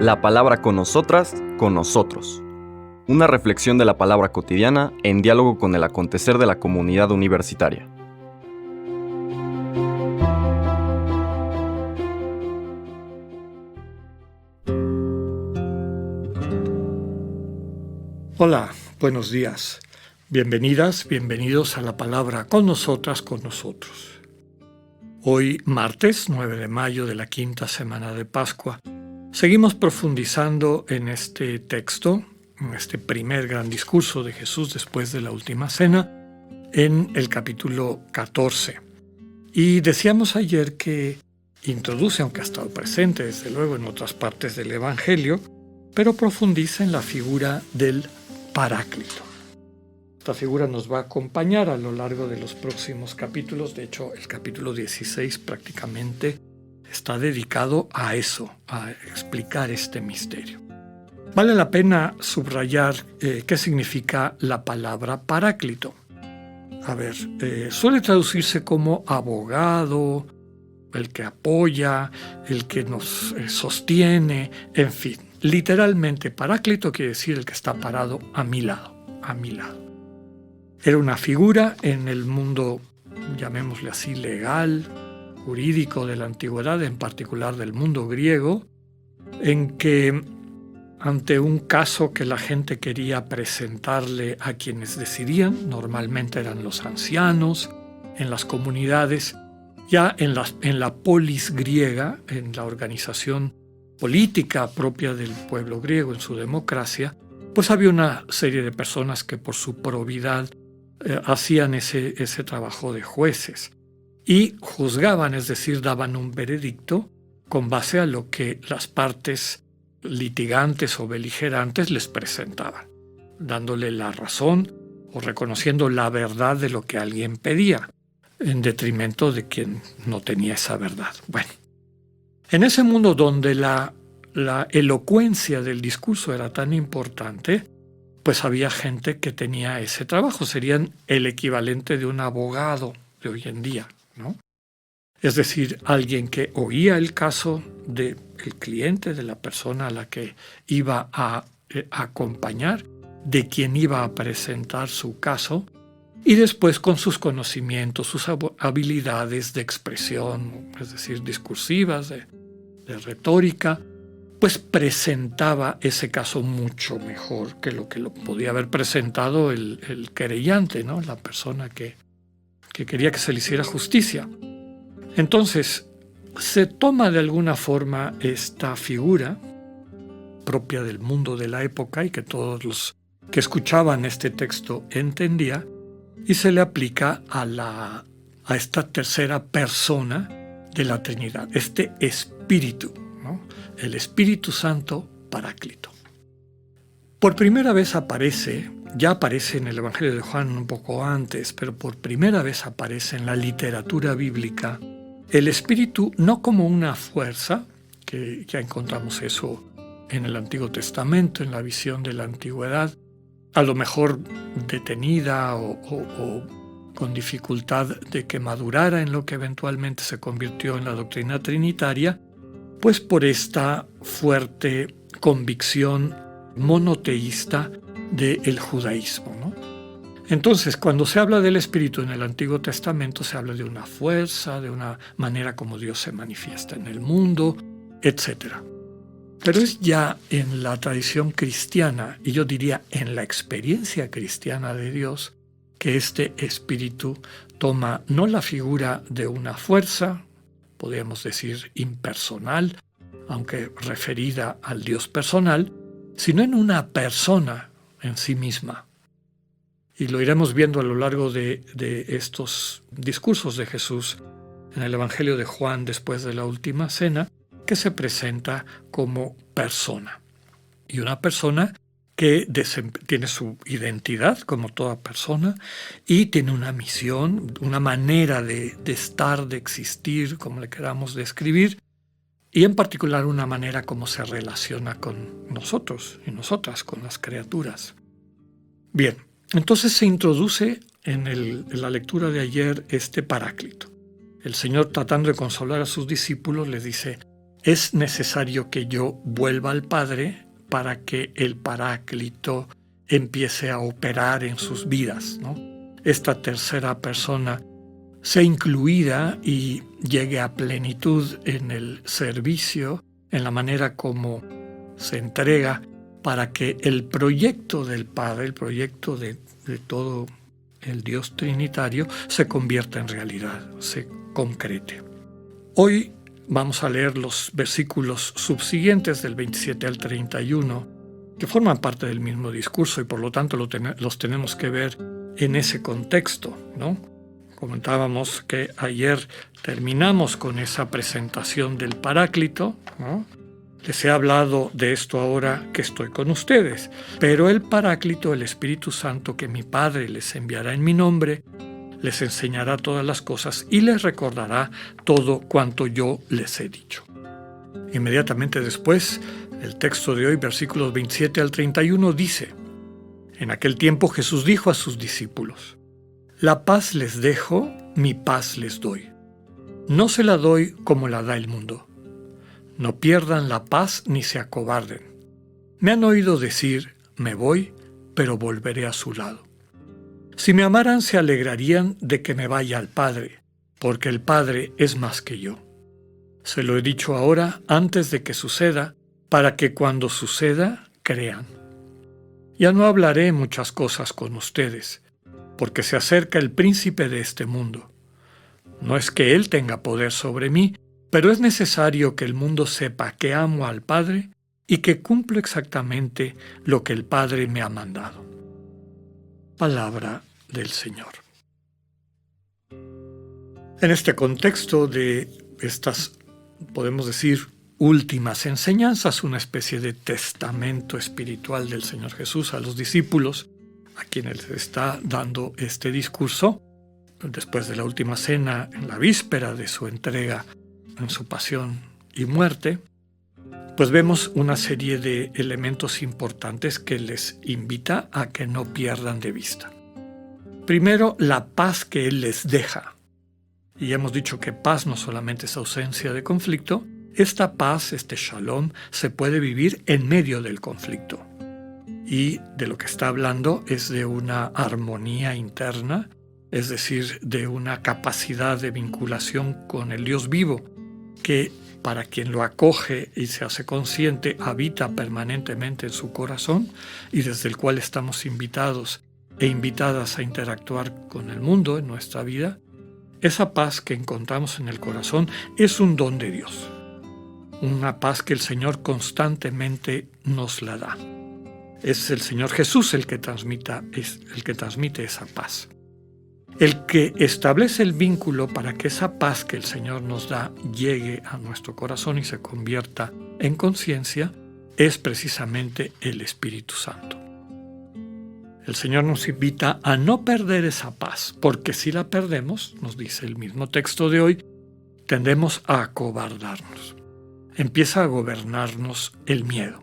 La palabra con nosotras, con nosotros. Una reflexión de la palabra cotidiana en diálogo con el acontecer de la comunidad universitaria. Hola, buenos días. Bienvenidas, bienvenidos a la palabra con nosotras, con nosotros. Hoy, martes 9 de mayo de la quinta semana de Pascua, seguimos profundizando en este texto, en este primer gran discurso de Jesús después de la última cena, en el capítulo 14. Y decíamos ayer que introduce, aunque ha estado presente desde luego en otras partes del Evangelio, pero profundiza en la figura del Paráclito. Esta figura nos va a acompañar a lo largo de los próximos capítulos. De hecho, el capítulo 16 prácticamente está dedicado a eso, a explicar este misterio. Vale la pena subrayar qué significa la palabra Paráclito. A ver, suele traducirse como abogado, el que apoya, el que nos sostiene, en fin. Literalmente, Paráclito quiere decir el que está parado a mi lado, a mi lado. Era una figura en el mundo, llamémosle así, legal, jurídico de la antigüedad, en particular del mundo griego, en que ante un caso que la gente quería presentarle a quienes decidían, normalmente eran los ancianos, en las comunidades, ya en la polis griega, en la organización política propia del pueblo griego en su democracia, pues había una serie de personas que por su probidad hacían ese trabajo de jueces y juzgaban, es decir, daban un veredicto con base a lo que las partes litigantes o beligerantes les presentaban, dándole la razón o reconociendo la verdad de lo que alguien pedía, en detrimento de quien no tenía esa verdad. Bueno, en ese mundo donde la elocuencia del discurso era tan importante, pues había gente que tenía ese trabajo. Serían el equivalente de un abogado de hoy en día, ¿no? Es decir, alguien que oía el caso del cliente, de la persona a la que iba a acompañar, de quien iba a presentar su caso, y después con sus conocimientos, sus habilidades de expresión, es decir, discursivas, de retórica, pues presentaba ese caso mucho mejor que lo podía haber presentado el querellante, ¿no? La persona que quería que se le hiciera justicia. Entonces, se toma de alguna forma esta figura propia del mundo de la época y que todos los que escuchaban este texto entendían, y se le aplica a esta tercera persona de la Trinidad, este Espíritu, ¿no? El Espíritu Santo Paráclito. Por primera vez ya aparece en el Evangelio de Juan un poco antes, pero por primera vez aparece en la literatura bíblica el Espíritu no como una fuerza, que ya encontramos eso en el Antiguo Testamento, en la visión de la antigüedad, a lo mejor detenida o con dificultad de que madurara en lo que eventualmente se convirtió en la doctrina trinitaria, pues por esta fuerte convicción monoteísta del judaísmo, ¿no? Entonces, cuando se habla del Espíritu en el Antiguo Testamento, se habla de una fuerza, de una manera como Dios se manifiesta en el mundo, etc. Pero es ya en la tradición cristiana, y yo diría en la experiencia cristiana de Dios, que este Espíritu toma no la figura de una fuerza, podríamos decir impersonal, aunque referida al Dios personal, sino en una persona en sí misma. Y lo iremos viendo a lo largo de estos discursos de Jesús en el Evangelio de Juan después de la última cena, que se presenta como persona. Y una persona que tiene su identidad como toda persona y tiene una misión, una manera de estar, de existir, como le queramos describir, y en particular una manera como se relaciona con nosotros y nosotras, con las criaturas. Bien, entonces se introduce en la lectura de ayer este Paráclito. El Señor, tratando de consolar a sus discípulos, les dice: es necesario que yo vuelva al Padre para que el Paráclito empiece a operar en sus vidas, ¿no? Esta tercera persona sea incluida y llegue a plenitud en el servicio, en la manera como se entrega para que el proyecto del Padre, el proyecto de todo el Dios trinitario, se convierta en realidad, se concrete. Hoy vamos a leer los versículos subsiguientes del 27 al 31, que forman parte del mismo discurso y por lo tanto los tenemos que ver en ese contexto, ¿no? Comentábamos que ayer terminamos con esa presentación del Paráclito, ¿no? Les he hablado de esto ahora que estoy con ustedes, pero el Paráclito, el Espíritu Santo que mi Padre les enviará en mi nombre, les enseñará todas las cosas y les recordará todo cuanto yo les he dicho. Inmediatamente después, el texto de hoy, versículos 27 al 31, dice: En aquel tiempo Jesús dijo a sus discípulos: La paz les dejo, mi paz les doy. No se la doy como la da el mundo. No pierdan la paz ni se acobarden. Me han oído decir: me voy, pero volveré a su lado. Si me amaran, se alegrarían de que me vaya al Padre, porque el Padre es más que yo. Se lo he dicho ahora antes de que suceda, para que cuando suceda, crean. Ya no hablaré muchas cosas con ustedes, porque se acerca el príncipe de este mundo. No es que él tenga poder sobre mí, pero es necesario que el mundo sepa que amo al Padre y que cumplo exactamente lo que el Padre me ha mandado. Palabra del Señor. En este contexto de estas, podemos decir, últimas enseñanzas, una especie de testamento espiritual del Señor Jesús a los discípulos, a quienes está dando este discurso, después de la última cena, en la víspera de su entrega en su pasión y muerte, pues vemos una serie de elementos importantes que les invita a que no pierdan de vista. Primero, la paz que Él les deja. Y hemos dicho que paz no solamente es ausencia de conflicto, esta paz, este shalom, se puede vivir en medio del conflicto. Y de lo que está hablando es de una armonía interna, es decir, de una capacidad de vinculación con el Dios vivo, que para quien lo acoge y se hace consciente, habita permanentemente en su corazón y desde el cual estamos invitados e invitadas a interactuar con el mundo en nuestra vida. Esa paz que encontramos en el corazón es un don de Dios, una paz que el Señor constantemente nos la da. Es el Señor Jesús el que transmite esa paz. El que establece el vínculo para que esa paz que el Señor nos da llegue a nuestro corazón y se convierta en conciencia es precisamente el Espíritu Santo. El Señor nos invita a no perder esa paz, porque si la perdemos, nos dice el mismo texto de hoy, tendemos a acobardarnos. Empieza a gobernarnos el miedo.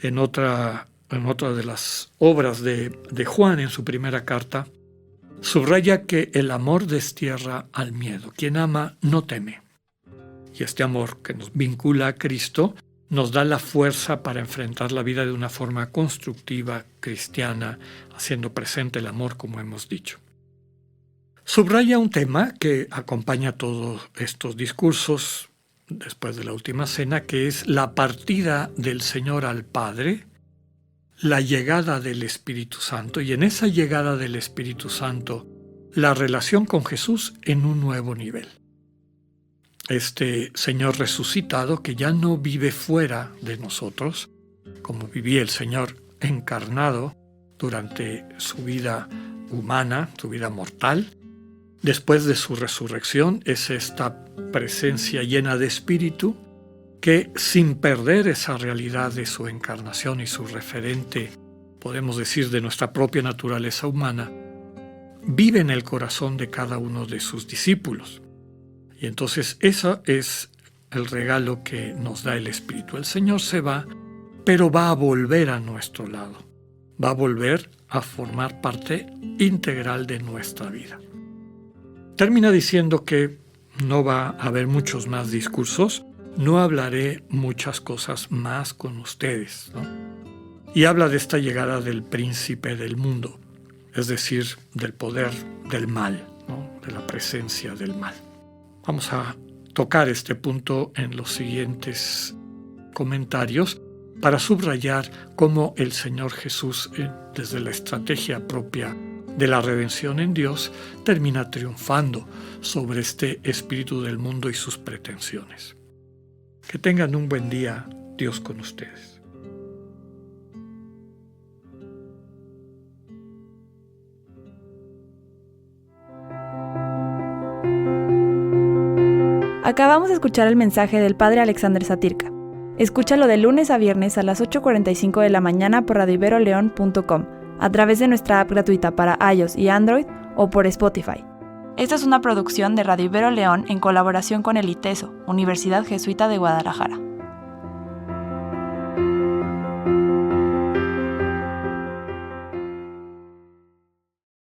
En otra de las obras de Juan, en su primera carta, subraya que el amor destierra al miedo. Quien ama no teme. Y este amor que nos vincula a Cristo nos da la fuerza para enfrentar la vida de una forma constructiva, cristiana, haciendo presente el amor, como hemos dicho. Subraya un tema que acompaña todos estos discursos después de la última cena, que es la partida del Señor al Padre, la llegada del Espíritu Santo, y en esa llegada del Espíritu Santo, la relación con Jesús en un nuevo nivel. Este Señor resucitado que ya no vive fuera de nosotros, como vivía el Señor encarnado durante su vida humana, su vida mortal. Después de su resurrección es esta presencia llena de espíritu que, sin perder esa realidad de su encarnación y su referente, podemos decir, de nuestra propia naturaleza humana, vive en el corazón de cada uno de sus discípulos. Y entonces eso es el regalo que nos da el Espíritu. El Señor se va, pero va a volver a nuestro lado. Va a volver a formar parte integral de nuestra vida. Termina diciendo que no va a haber muchos más discursos, no hablaré muchas cosas más con ustedes, ¿no? Y habla de esta llegada del príncipe del mundo, es decir, del poder del mal, ¿no? De la presencia del mal. Vamos a tocar este punto en los siguientes comentarios para subrayar cómo el Señor Jesús, desde la estrategia propia de la redención en Dios, termina triunfando sobre este espíritu del mundo y sus pretensiones. Que tengan un buen día, Dios con ustedes. Acabamos de escuchar el mensaje del Padre Alexander Satirka. Escúchalo de lunes a viernes a las 8:45 de la mañana por radioiberoleon.com, a través de nuestra app gratuita para iOS y Android o por Spotify. Esta es una producción de Radio Ibero León en colaboración con el ITESO, Universidad Jesuita de Guadalajara.